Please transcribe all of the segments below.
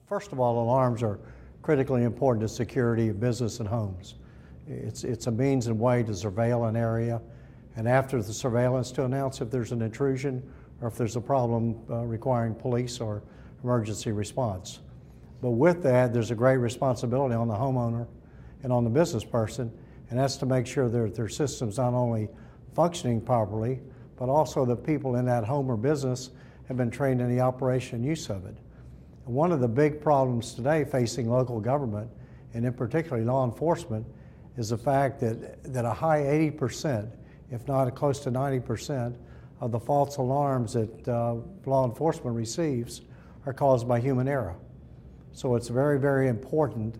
First of all, alarms are critically important to security of business and homes. It's a means and way to surveil an area, and after the surveillance to announce if there's an intrusion or if there's a problem requiring police or emergency response. But with that, there's a great responsibility on the homeowner and on the business person, and that's to make sure that their system's not only functioning properly, but also the people in that home or business have been trained in the operation and use of it. And one of the big problems today facing local government, and in particular law enforcement, is the fact that a high 80%, if not close to 90%, of the false alarms that law enforcement receives are caused by human error. So it's very, very important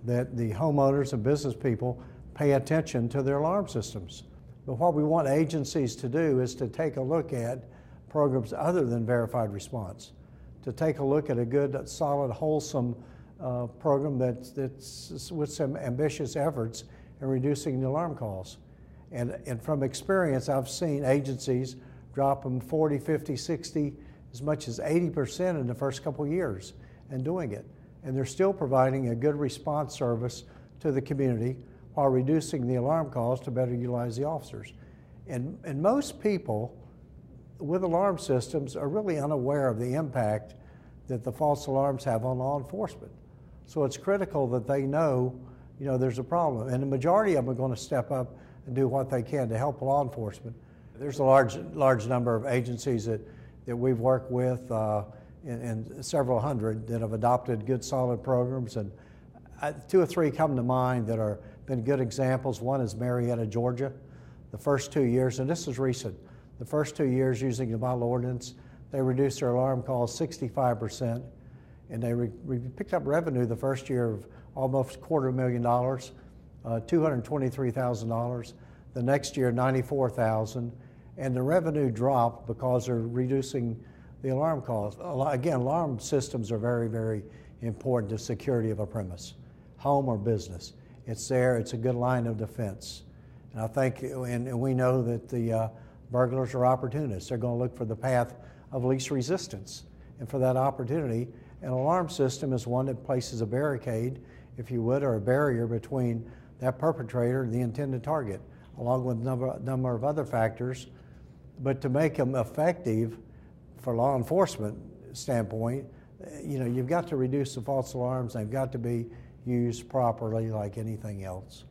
that the homeowners and business people pay attention to their alarm systems. But what we want agencies to do is to take a look at programs other than verified response, to take a look at a good, solid, wholesome program that's with some ambitious efforts in reducing the alarm calls. And from experience, I've seen agencies drop them 40, 50, 60, as much as 80% in the first couple of years in doing it. And they're still providing a good response service to the community while reducing the alarm calls to better utilize the officers. And most people with alarm systems are really unaware of the impact that the false alarms have on law enforcement. So it's critical that they know, there's a problem. And the majority of them are going to step up and do what they can to help law enforcement. There's a large number of agencies that we've worked with, and several hundred that have adopted good, solid programs. And two or three come to mind that are been good examples. One is Marietta, Georgia. The first 2 years, and this is recent, the first 2 years using the model ordinance, they reduced their alarm calls 65%, and they picked up revenue the first year of almost $250,000, $223,000. The next year, $94,000, and the revenue dropped because they're reducing the alarm calls. Again, alarm systems are very, very important to security of a premise, home or business. It's there, it's a good line of defense. And I think, and we know that the burglars are opportunists. They're going to look for the path of least resistance and for that opportunity. An alarm system is one that places a barricade, if you would, or a barrier between that perpetrator and the intended target, along with a number of other factors. But to make them effective for law enforcement standpoint, you've got to reduce the false alarms. They've got to be used properly like anything else.